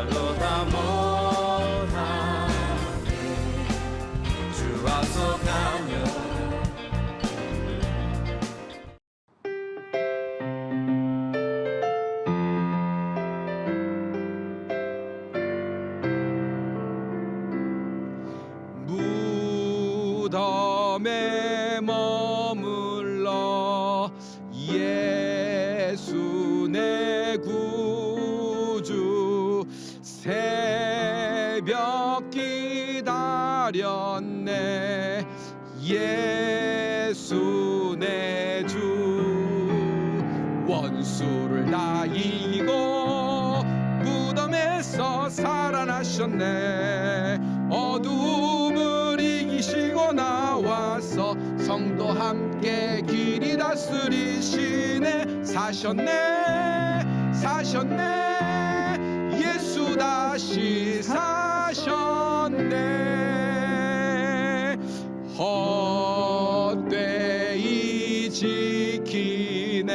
말로 다 못하네. 주 와서 가면 무덤에 머물러 예수 내 구주 새벽 기다렸네. 예수 내 주 원수를 다 이기고 무덤에서 살아나셨네. 어둠을 이기시고 나와서 성도 함께 길이 다스리시네. 사셨네 사셨네 예수 다시 사셨네. 헛되이 지키네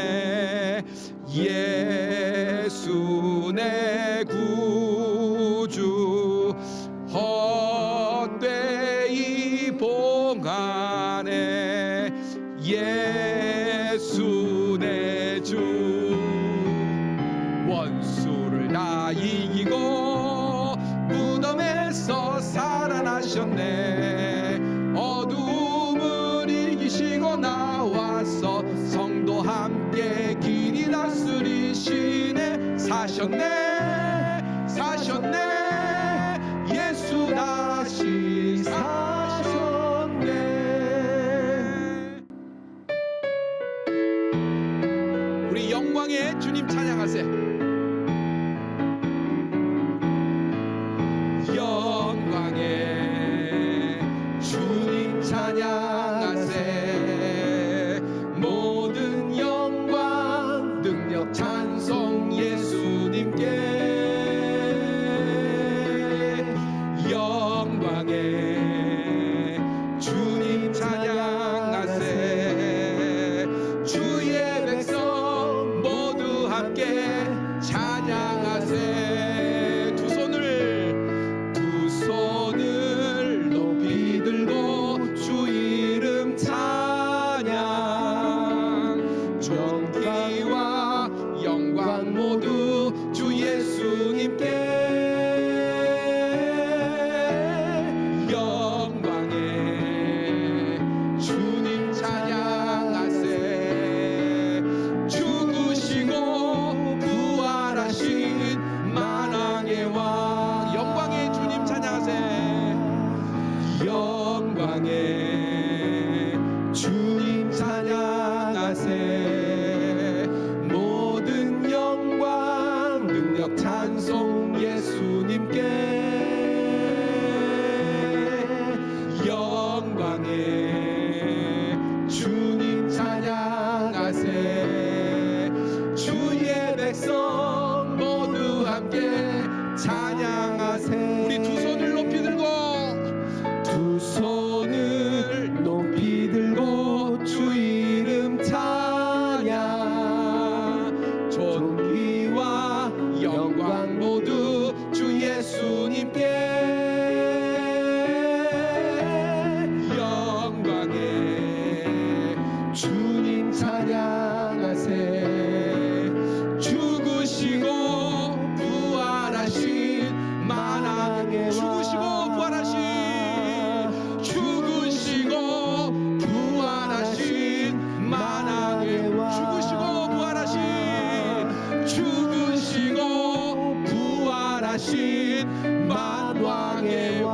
예수 내 구주 헛되이 봉하네 예수 내 주 원수를 다 이기고 무덤에서 살아나셨네. 어둠을 이기시고 나와서 성도 함께 길이 다스리시네. 사셨네 사셨네 예수 다시 사셨네. 우리 영광의 주님 찬양하세. 영광의 주님 찬양하세. 모든 영광 능력 찬송 예수님께. 영광의 주님 찬양하세. 주의 백성 모두 함께 찬양하세. 두 손을 높이 들고 주 이름 찬양. 존귀와 영광 모두 주 예수님께. 영광의 주님 찬양하세. 죽으시고 부활하신 만왕의 왕. 영광의 주님 찬양하세. 영광의 주님 찬양하세. 모든 영광 능력 찬송 예수님께. 영광의 주님 찬양하세. 주의 백성 모두 함께 찬양하세. 우리 두 손을 높이 들고 두 손을 높이 들고 주 이름 찬양. 존귀와 영광 모두 주 예수님께. 영광의 주님 찬양하세. 죽으시고 부활하신 만왕의 왕. 죽으시고 부활하신 만왕의 왕. 죽으시고 부활하신 만왕의 왕.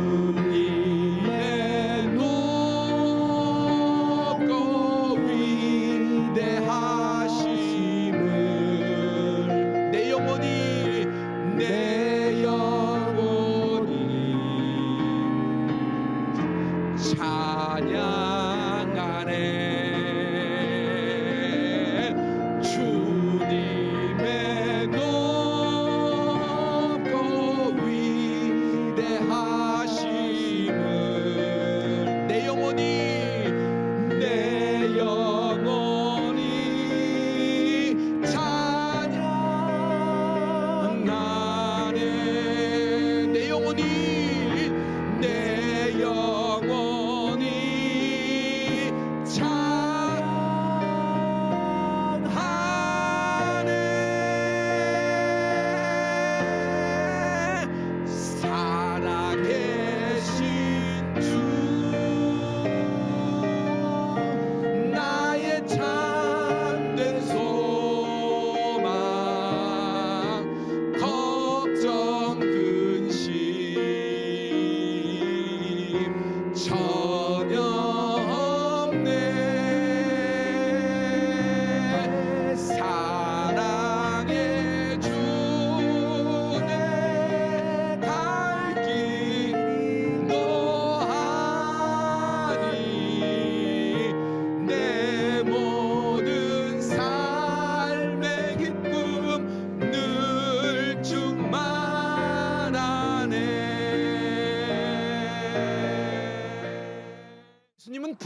주님의 높고 위대하심을 내 영혼이 찬양하네. 주님의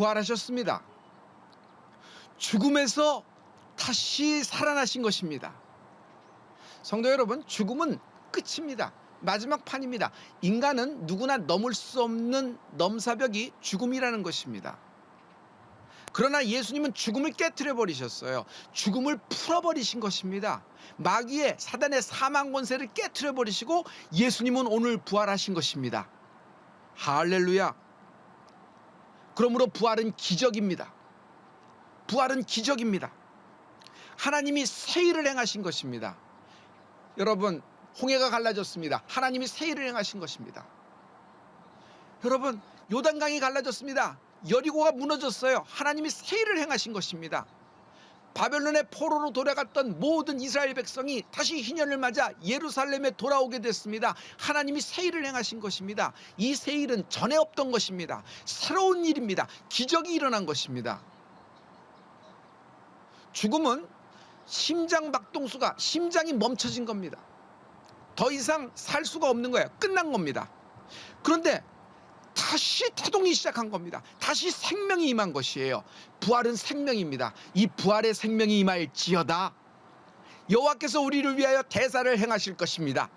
부활하셨습니다. 죽음에서 다시 살아나신 것입니다. 성도 여러분, 죽음은 끝입니다. 마지막 판입니다. 인간은 누구나 넘을 수 없는 넘사벽이 죽음이라는 것입니다. 그러나 예수님은 죽음을 깨트려 버리셨어요. 죽음을 풀어버리신 것입니다. 마귀의 사단의 사망 권세를 깨트려 버리시고 예수님은 오늘 부활하신 것입니다. 할렐루야. 그러므로 부활은 기적입니다. 부활은 기적입니다. 하나님이 새 일을 행하신 것입니다. 여러분, 홍해가 갈라졌습니다. 하나님이 새 일을 행하신 것입니다. 여러분, 요단강이 갈라졌습니다. 여리고가 무너졌어요. 하나님이 새 일을 행하신 것입니다. 바벨론의 포로로 돌아갔던 모든 이스라엘 백성이 다시 희년을 맞아 예루살렘에 돌아오게 됐습니다. 하나님이 새 일을 행하신 것입니다. 이 새 일은 전에 없던 것입니다. 새로운 일입니다. 기적이 일어난 것입니다. 죽음은 심장 박동수가 심장이 멈춰진 겁니다. 더 이상 살 수가 없는 거예요. 끝난 겁니다. 그런데 다시 태동이 시작한 겁니다. 다시 생명이 임한 것이에요. 부활은 생명입니다. 이 부활의 생명이 임할지어다. 여호와께서 우리를 위하여 대사를 행하실 것입니다.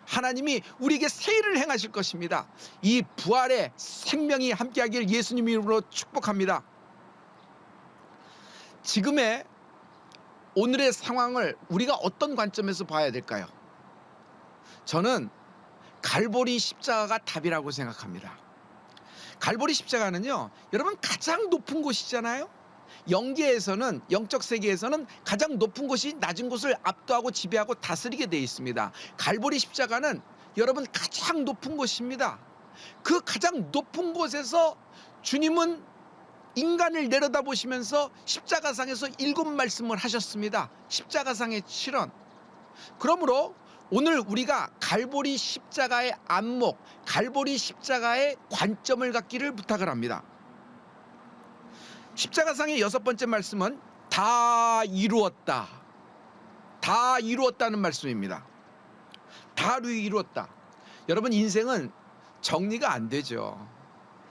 하나님이 우리에게 새 일을 행하실 것입니다. 이 부활의 생명이 함께하길 예수님 이름으로 축복합니다. 지금의 오늘의 상황을 우리가 어떤 관점에서 봐야 될까요? 저는 갈보리 십자가가 답이라고 생각합니다. 갈보리 십자가는요, 여러분 가장 높은 곳이잖아요. 영계에서는, 영적 세계에서는 가장 높은 곳이 낮은 곳을 압도하고 지배하고 다스리게 되어 있습니다. 갈보리 십자가는 여러분 가장 높은 곳입니다. 그 가장 높은 곳에서 주님은 인간을 내려다보시면서 십자가상에서 7말씀을 하셨습니다. 십자가상의 7원. 그러므로 오늘 우리가 갈보리 십자가의 안목, 갈보리 십자가의 관점을 갖기를 부탁을 합니다. 십자가상의 6번째 말씀은 다 이루었다. 다 이루었다는 말씀입니다. 다 이루었다. 여러분, 인생은 정리가 안 되죠.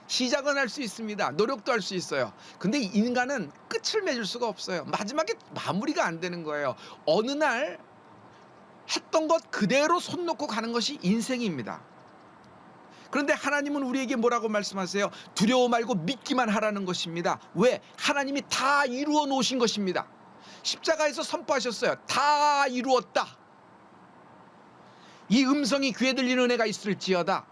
시작은 할 수 있습니다. 노력도 할 수 있어요. 근데 인간은 끝을 맺을 수가 없어요. 마지막에 마무리가 안 되는 거예요. 어느 날 했던 것 그대로 손 놓고 가는 것이 인생입니다. 그런데 하나님은 우리에게 뭐라고 말씀하세요? 두려워 말고 믿기만 하라는 것입니다. 왜? 하나님이 다 이루어 놓으신 것입니다. 십자가에서 선포하셨어요. 다 이루었다. 이 음성이 귀에 들리는 은혜가 있을지어다.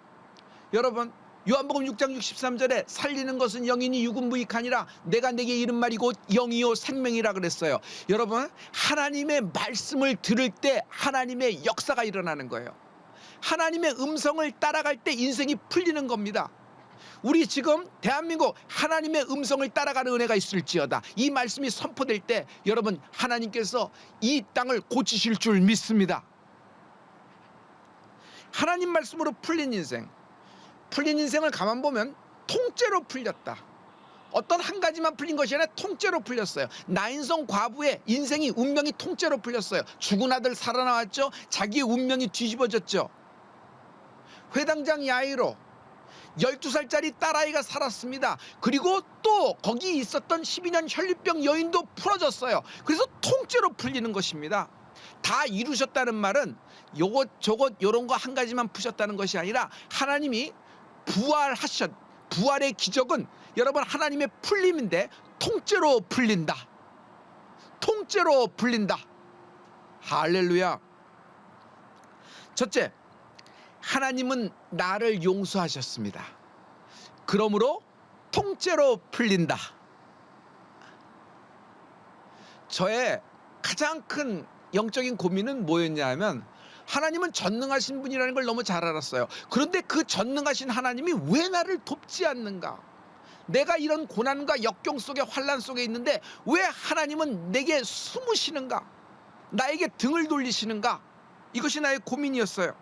여러분, 요한복음 6장 63절에 살리는 것은 영이니 육은 무익하니라 내가 내게 이른 말이 곧 영이요 생명이라 그랬어요. 여러분, 하나님의 말씀을 들을 때 하나님의 역사가 일어나는 거예요. 하나님의 음성을 따라갈 때 인생이 풀리는 겁니다. 우리 지금 대한민국 하나님의 음성을 따라가는 은혜가 있을지어다. 이 말씀이 선포될 때 여러분, 하나님께서 이 땅을 고치실 줄 믿습니다. 하나님 말씀으로 풀린 인생, 풀린 인생을 가만 보면 통째로 풀렸다. 어떤 한 가지만 풀린 것이 아니라 통째로 풀렸어요. 나인성 과부의 인생이 운명이 통째로 풀렸어요. 죽은 아들 살아나왔죠. 자기의 운명이 뒤집어졌죠. 회당장 야이로 12살짜리 딸아이가 살았습니다. 그리고 또 거기 있었던 12년 혈류병 여인도 풀어졌어요. 그래서 통째로 풀리는 것입니다. 다 이루셨다는 말은 요것 저것 요런 거 한 가지만 푸셨다는 것이 아니라 하나님이 부활의 기적은 여러분 하나님의 풀림인데 통째로 풀린다. 통째로 풀린다. 할렐루야. 첫째, 하나님은 나를 용서하셨습니다. 그러므로 통째로 풀린다. 저의 가장 큰 영적인 고민은 뭐였냐 하면 하나님은 전능하신 분이라는 걸 너무 잘 알았어요. 그런데 그 전능하신 하나님이 왜 나를 돕지 않는가? 내가 이런 고난과 역경 속에 환난 속에 있는데 왜 하나님은 내게 숨으시는가? 나에게 등을 돌리시는가? 이것이 나의 고민이었어요.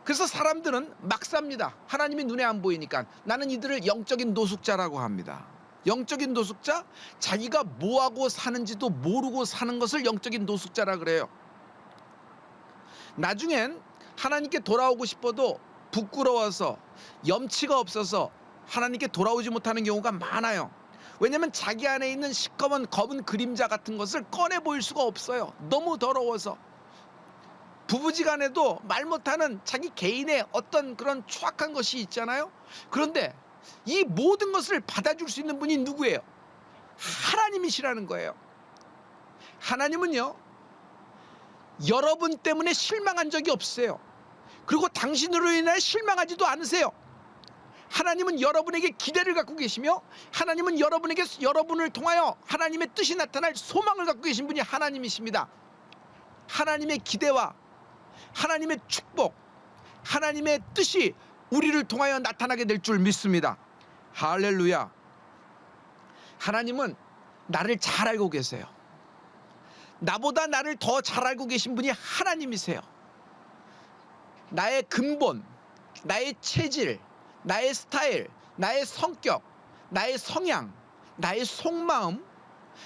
그래서 사람들은 막 삽니다. 하나님이 눈에 안 보이니까. 나는 이들을 영적인 노숙자라고 합니다. 영적인 노숙자? 자기가 뭐하고 사는지도 모르고 사는 것을 영적인 노숙자라 그래요. 나중엔 하나님께 돌아오고 싶어도 부끄러워서, 염치가 없어서 하나님께 돌아오지 못하는 경우가 많아요. 왜냐하면 자기 안에 있는 시커먼 검은 그림자 같은 것을 꺼내 보일 수가 없어요. 너무 더러워서. 부부지간에도 말 못하는 자기 개인의 어떤 그런 추악한 것이 있잖아요. 그런데 이 모든 것을 받아줄 수 있는 분이 누구예요? 하나님이시라는 거예요. 하나님은요, 여러분 때문에 실망한 적이 없어요. 그리고 당신으로 인해 실망하지도 않으세요. 하나님은 여러분에게 기대를 갖고 계시며, 하나님은 여러분을 통하여 하나님의 뜻이 나타날 소망을 갖고 계신 분이 하나님이십니다. 하나님의 기대와 하나님의 축복, 하나님의 뜻이 우리를 통하여 나타나게 될 줄 믿습니다. 할렐루야. 하나님은 나를 잘 알고 계세요. 나보다 나를 더 잘 알고 계신 분이 하나님이세요. 나의 근본, 나의 체질, 나의 스타일, 나의 성격, 나의 성향, 나의 속마음,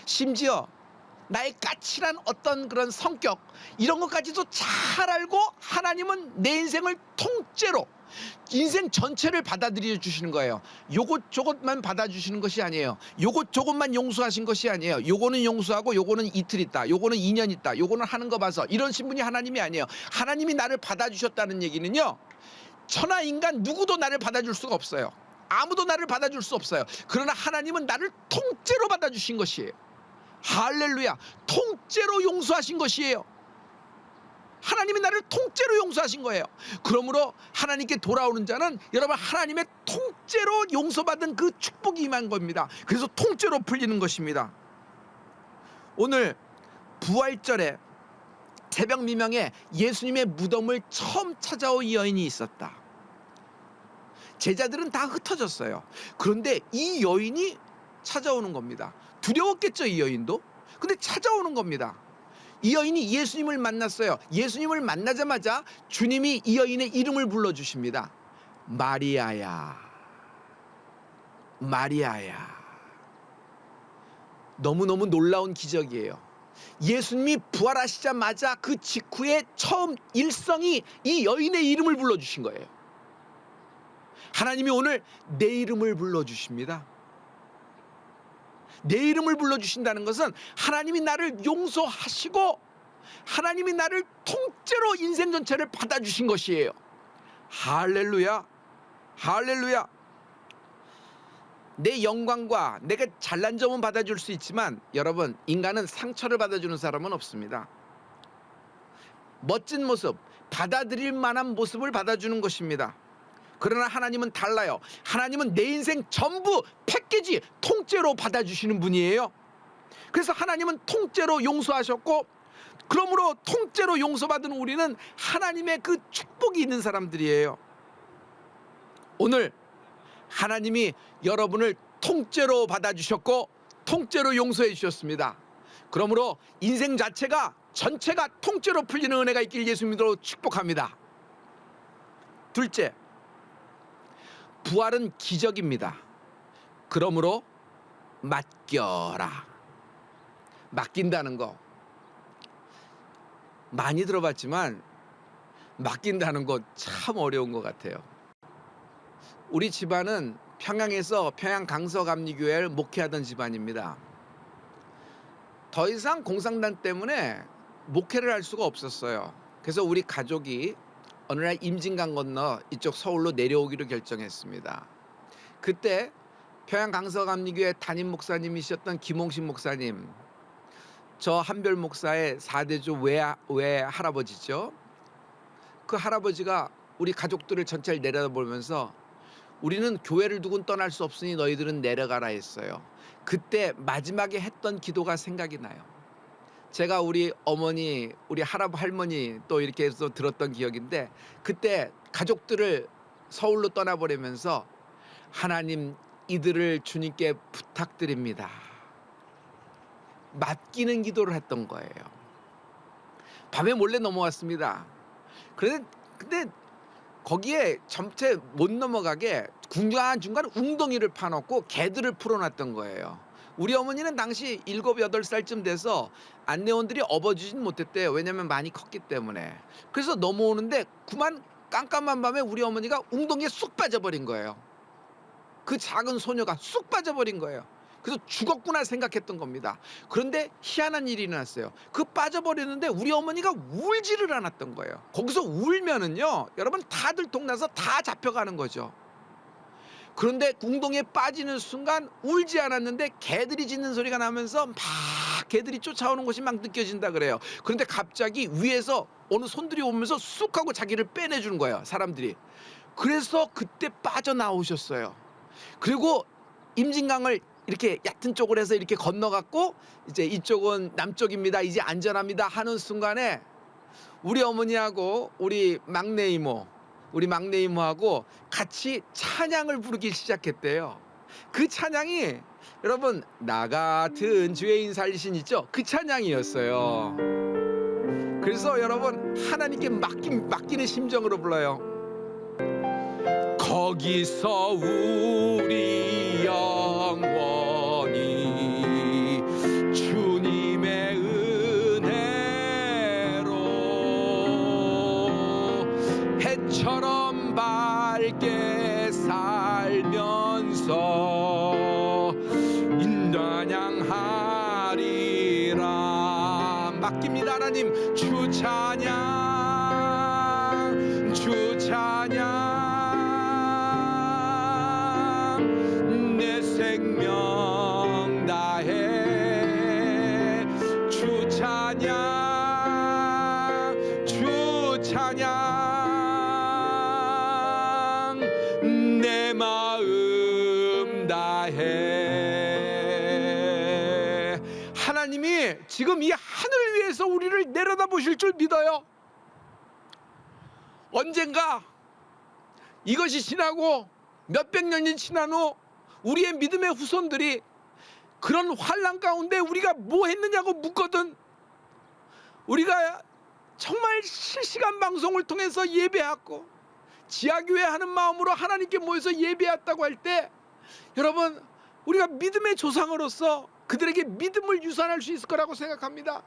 심지어 나의 까칠한 어떤 그런 성격, 이런 것까지도 잘 알고 하나님은 내 인생을 통째로, 인생 전체를 받아들여 주시는 거예요. 요것 저것만 받아주시는 것이 아니에요. 요것 저것만 용서하신 것이 아니에요. 요거는 용서하고 요거는 이틀 있다, 요거는 2년 있다, 요거는 하는 거 봐서 이러신 분이 하나님이 아니에요. 하나님이 나를 받아주셨다는 얘기는요, 천하 인간 누구도 나를 받아줄 수가 없어요. 아무도 나를 받아줄 수 없어요. 그러나 하나님은 나를 통째로 받아주신 것이에요. 할렐루야. 통째로 용서하신 것이에요. 하나님이 나를 통째로 용서하신 거예요. 그러므로 하나님께 돌아오는 자는 여러분 하나님의 통째로 용서받은 그 축복이 임한 겁니다. 그래서 통째로 풀리는 것입니다. 오늘 부활절에 새벽 미명에 예수님의 무덤을 처음 찾아온 여인이 있었다. 제자들은 다 흩어졌어요. 그런데 이 여인이 찾아오는 겁니다. 두려웠겠죠, 이 여인도. 근데 찾아오는 겁니다. 이 여인이 예수님을 만났어요. 예수님을 만나자마자 주님이 이 여인의 이름을 불러주십니다. 마리아야, 마리아야. 너무너무 놀라운 기적이에요. 예수님이 부활하시자마자 그 직후에 처음 일성이 이 여인의 이름을 불러주신 거예요. 하나님이 오늘 내 이름을 불러주십니다. 내 이름을 불러주신다는 것은 하나님이 나를 용서하시고 하나님이 나를 통째로 인생 전체를 받아주신 것이에요. 할렐루야, 할렐루야. 내 영광과 내가 잘난 점은 받아줄 수 있지만 여러분, 인간은 상처를 받아주는 사람은 없습니다. 멋진 모습, 받아들일 만한 모습을 받아주는 것입니다. 그러나 하나님은 달라요. 하나님은 내 인생 전부 패키지 통째로 받아주시는 분이에요. 그래서 하나님은 통째로 용서하셨고, 그러므로 통째로 용서받은 우리는 하나님의 그 축복이 있는 사람들이에요. 오늘 하나님이 여러분을 통째로 받아주셨고 통째로 용서해 주셨습니다. 그러므로 인생 자체가 전체가 통째로 풀리는 은혜가 있길 예수님으로 축복합니다. 둘째, 부활은 기적입니다. 그러므로 맡겨라. 맡긴다는 거 많이 들어봤지만 맡긴다는 거 참 어려운 것 같아요. 우리 집안은 평양에서 평양 강서감리교회를 목회하던 집안입니다. 더 이상 공산당 때문에 목회를 할 수가 없었어요. 그래서 우리 가족이 어느 날 임진강 건너 이쪽 서울로 내려오기로 결정했습니다. 그때 평양 강서감리교회 담임 목사님이셨던 김홍신 목사님, 저 한별 목사의 4대조 외 할아버지죠. 그 할아버지가 우리 가족들을 전체를 내려다보면서 우리는 교회를 두고는 떠날 수 없으니 너희들은 내려가라 했어요. 그때 마지막에 했던 기도가 생각이 나요. 제가 우리 어머니, 우리 할머니 또 이렇게 해서 들었던 기억인데, 그때 가족들을 서울로 떠나보내면서 하나님, 이들을 주님께 부탁드립니다. 맡기는 기도를 했던 거예요. 밤에 몰래 넘어왔습니다. 근데 거기에 전체 못 넘어가게 중간중간 웅덩이를 파놓고 개들을 풀어놨던 거예요. 우리 어머니는 당시 7, 8살쯤 돼서 안내원들이 업어주진 못했대요. 왜냐면 많이 컸기 때문에. 그래서 넘어오는데 그만 깜깜한 밤에 우리 어머니가 웅덩이에 쑥 빠져버린 거예요. 그 작은 소녀가 쑥 빠져버린 거예요. 그래서 죽었구나 생각했던 겁니다. 그런데 희한한 일이 일어났어요. 그 빠져버렸는데 우리 어머니가 울지를 않았던 거예요. 거기서 울면은요, 여러분 다 들통나서 다 잡혀가는 거죠. 그런데 궁동에 빠지는 순간 울지 않았는데 개들이 짖는 소리가 나면서 막 개들이 쫓아오는 것이 막 느껴진다 그래요. 그런데 갑자기 위에서 어느 손들이 오면서 쑥 하고 자기를 빼내주는 거예요, 사람들이. 그래서 그때 빠져나오셨어요. 그리고 임진강을 이렇게 얕은 쪽으로 해서 이렇게 건너갔고, 이제 이쪽은 남쪽입니다, 이제 안전합니다 하는 순간에 우리 어머니하고 우리 막내 이모하고 같이 찬양을 부르기 시작했대요. 그 찬양이 여러분 나 같은 죄인 살리신 있죠? 그 찬양이었어요. 그래서 여러분 하나님께 맡기는 심정으로 불러요. 거기서 우리 영원히 주님의 은혜로 해처럼 밝게 살면서 인단양하리라. 맡깁니다 하나님. 주 찬양, 주 찬양, 내 생명 다해. 주 찬양, 주 찬양, 내 마음 다해. 하나님이 지금 이 하늘 위에서 우리를 내려다보실 줄 믿어요. 언젠가 이것이 지나고 몇백 년이 지난 후 우리의 믿음의 후손들이 그런 환난 가운데 우리가 뭐 했느냐고 묻거든. 우리가 정말 실시간 방송을 통해서 예배하고 지하교회 하는 마음으로 하나님께 모여서 예배했다고 할 때, 여러분 우리가 믿음의 조상으로서 그들에게 믿음을 유산할 수 있을 거라고 생각합니다.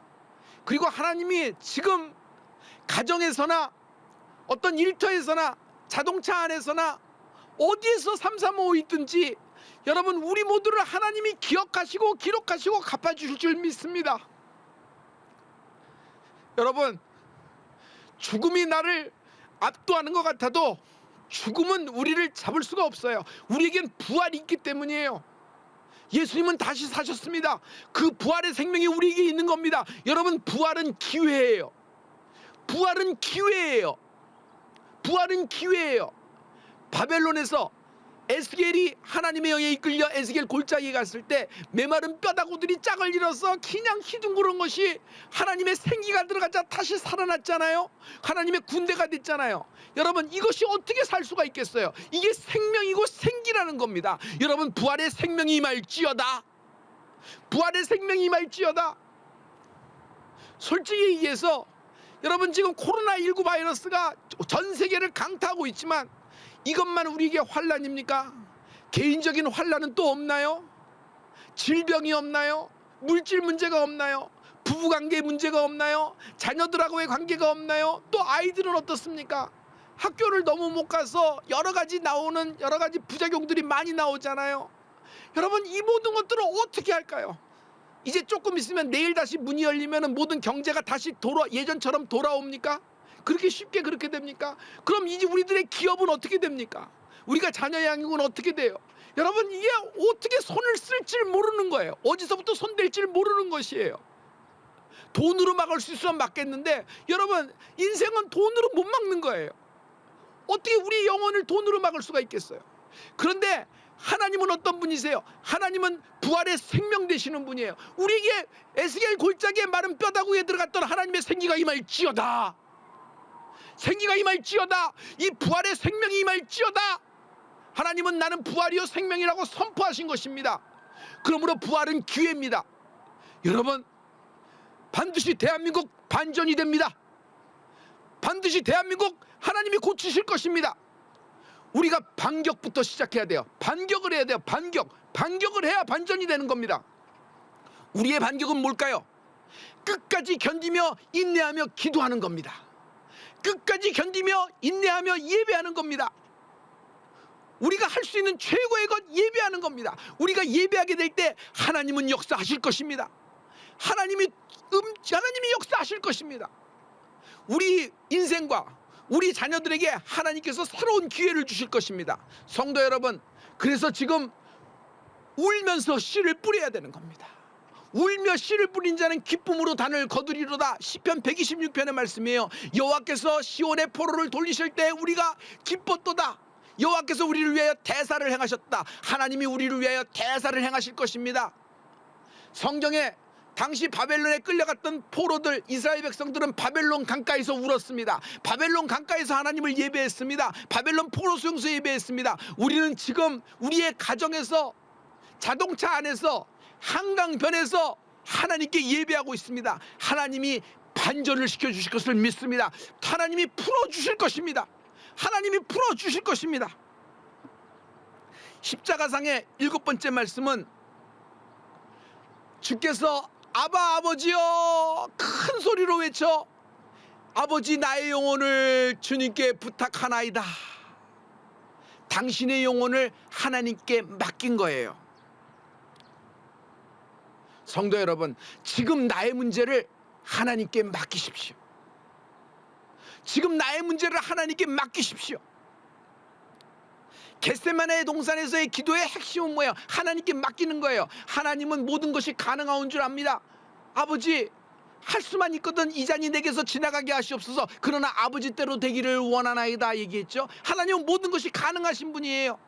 그리고 하나님이 지금 가정에서나 어떤 일터에서나 자동차 안에서나 어디에서 335 있든지 여러분 우리 모두를 하나님이 기억하시고 기록하시고 갚아주실 줄 믿습니다. 여러분 죽음이 나를 압도하는 것 같아도 죽음은 우리를 잡을 수가 없어요. 우리에겐 부활이 있기 때문이에요. 예수님은 다시 사셨습니다. 그 부활의 생명이 우리에게 있는 겁니다. 여러분 부활은 기회예요. 부활은 기회예요. 부활은 기회예요. 바벨론에서 에스겔이 하나님의 영에 이끌려 에스겔 골짜기에 갔을 때 메마른 뼈다구들이 짝을 이뤄서 그냥 희둥그런 것이 하나님의 생기가 들어가자 다시 살아났잖아요. 하나님의 군대가 됐잖아요. 여러분 이것이 어떻게 살 수가 있겠어요? 이게 생명이고 생기라는 겁니다. 여러분 부활의 생명이 임할지어다. 부활의 생명이 임할지어다. 솔직히 얘기해서 여러분 지금 코로나19 바이러스가 전 세계를 강타하고 있지만 이것만 우리에게 환난입니까? 개인적인 환난은 또 없나요? 질병이 없나요? 물질 문제가 없나요? 부부관계 문제가 없나요? 자녀들하고의 관계가 없나요? 또 아이들은 어떻습니까? 학교를 너무 못 가서 여러 가지 부작용들이 많이 나오잖아요. 여러분 이 모든 것들을 어떻게 할까요? 이제 조금 있으면 내일 다시 문이 열리면 모든 경제가 다시 예전처럼 돌아옵니까? 그렇게 쉽게 그렇게 됩니까? 그럼 이제 우리들의 기업은 어떻게 됩니까? 우리가 자녀 양육은 어떻게 돼요? 여러분 이게 어떻게 손을 쓸 줄 모르는 거예요. 어디서부터 손댈 줄 모르는 것이에요. 돈으로 막을 수 있으면 막겠는데 여러분 인생은 돈으로 못 막는 거예요. 어떻게 우리 영혼을 돈으로 막을 수가 있겠어요? 그런데 하나님은 어떤 분이세요? 하나님은 부활의 생명 되시는 분이에요. 우리에게 에스겔 골짜기에 마른 뼈다구에 들어갔던 하나님의 생기가 임할지어다. 생기가 임할지어다. 이 부활의 생명이 임할지어다. 하나님은 나는 부활이요 생명이라고 선포하신 것입니다. 그러므로 부활은 기회입니다. 여러분 반드시 대한민국 반전이 됩니다. 반드시 대한민국 하나님이 고치실 것입니다. 우리가 반격부터 시작해야 돼요. 반격을 해야 돼요. 반격을 해야 반전이 되는 겁니다. 우리의 반격은 뭘까요? 끝까지 견디며 인내하며 기도하는 겁니다. 끝까지 견디며 인내하며 예배하는 겁니다. 우리가 할 수 있는 최고의 것 예배하는 겁니다. 우리가 예배하게 될 때 하나님은 역사하실 것입니다. 하나님이 역사하실 것입니다. 우리 인생과 우리 자녀들에게 하나님께서 새로운 기회를 주실 것입니다. 성도 여러분, 그래서 지금 울면서 씨를 뿌려야 되는 겁니다. 울며 씨를 뿌린 자는 기쁨으로 단을 거두리로다. 시편 126편의 말씀이에요. 여호와께서 시온의 포로를 돌리실 때 우리가 기뻤도다. 여호와께서 우리를 위하여 대사를 행하셨다. 하나님이 우리를 위하여 대사를 행하실 것입니다. 성경에 당시 바벨론에 끌려갔던 포로들, 이스라엘 백성들은 바벨론 강가에서 울었습니다. 바벨론 강가에서 하나님을 예배했습니다. 바벨론 포로 수용소 예배했습니다. 우리는 지금 우리의 가정에서, 자동차 안에서, 한강변에서 하나님께 예배하고 있습니다. 하나님이 반전을 시켜주실 것을 믿습니다. 하나님이 풀어주실 것입니다. 하나님이 풀어주실 것입니다. 십자가상의 7번째 말씀은 주께서 아바 아버지여 큰 소리로 외쳐 아버지 나의 영혼을 주님께 부탁하나이다. 당신의 영혼을 하나님께 맡긴 거예요. 성도 여러분, 지금 나의 문제를 하나님께 맡기십시오. 지금 나의 문제를 하나님께 맡기십시오. 겟세마네 동산에서의 기도의 핵심은 뭐예요? 하나님께 맡기는 거예요. 하나님은 모든 것이 가능한 줄 압니다. 아버지, 할 수만 있거든 이 잔이 내게서 지나가게 하시옵소서. 그러나 아버지 때로 되기를 원하나이다 얘기했죠. 하나님은 모든 것이 가능하신 분이에요.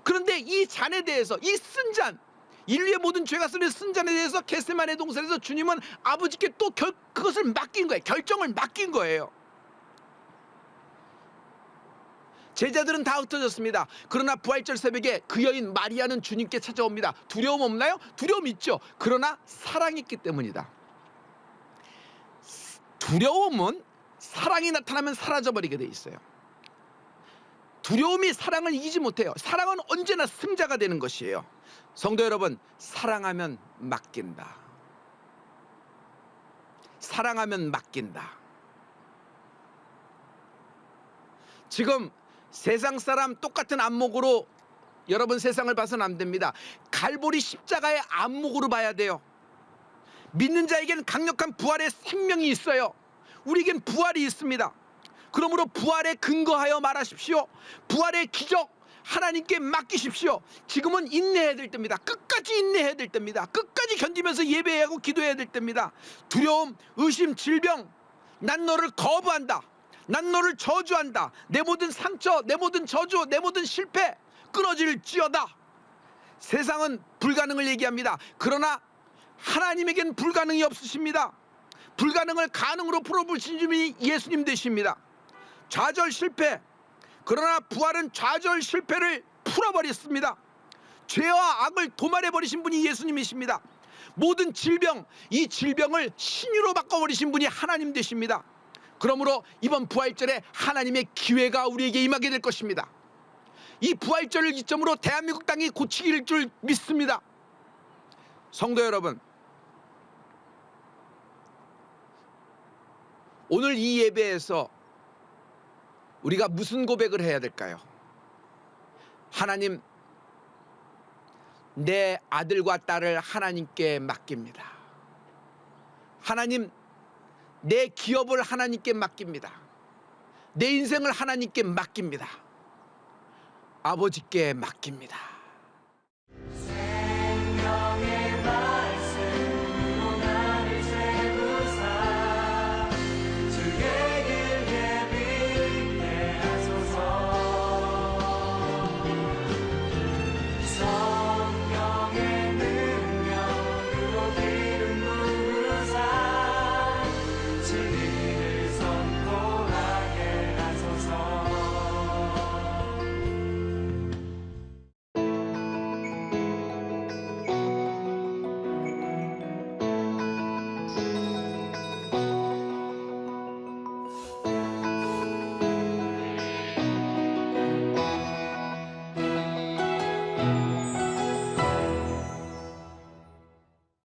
그런데 이 잔에 대해서, 이 쓴 잔, 인류의 모든 죄가 쓰는 쓴 잔에 대해서 겟세마네 동산에서 주님은 아버지께 또 그것을 맡긴 거예요. 결정을 맡긴 거예요. 제자들은 다 흩어졌습니다. 그러나 부활절 새벽에 그 여인 마리아는 주님께 찾아옵니다. 두려움 없나요? 두려움 있죠. 그러나 사랑이 있기 때문이다. 두려움은 사랑이 나타나면 사라져버리게 돼 있어요. 두려움이 사랑을 이기지 못해요. 사랑은 언제나 승자가 되는 것이에요. 성도 여러분, 사랑하면 맡긴다. 사랑하면 맡긴다. 지금 세상 사람 똑같은 안목으로 여러분 세상을 봐서는 안 됩니다. 갈보리 십자가의 안목으로 봐야 돼요. 믿는 자에게는 강력한 부활의 생명이 있어요. 우리에겐 부활이 있습니다. 그러므로 부활에 근거하여 말하십시오. 부활의 기적 하나님께 맡기십시오. 지금은 인내해야 될 때입니다. 끝까지 인내해야 될 때입니다. 끝까지 견디면서 예배해야 하고 기도해야 될 때입니다. 두려움, 의심, 질병, 난 너를 거부한다. 난 너를 저주한다. 내 모든 상처, 내 모든 저주, 내 모든 실패 끊어질지어다. 세상은 불가능을 얘기합니다. 그러나 하나님에겐 불가능이 없으십니다. 불가능을 가능으로 풀어보신 분이 예수님 되십니다. 좌절 실패, 그러나 부활은 좌절 실패를 풀어버렸습니다. 죄와 악을 도말해버리신 분이 예수님이십니다. 모든 질병, 이 질병을 신유로 바꿔버리신 분이 하나님 되십니다. 그러므로 이번 부활절에 하나님의 기회가 우리에게 임하게 될 것입니다. 이 부활절을 기점으로 대한민국 땅이 고치길 줄 믿습니다. 성도 여러분, 오늘 이 예배에서 우리가 무슨 고백을 해야 될까요? 하나님, 내 아들과 딸을 하나님께 맡깁니다. 하나님, 내 기업을 하나님께 맡깁니다. 내 인생을 하나님께 맡깁니다. 아버지께 맡깁니다.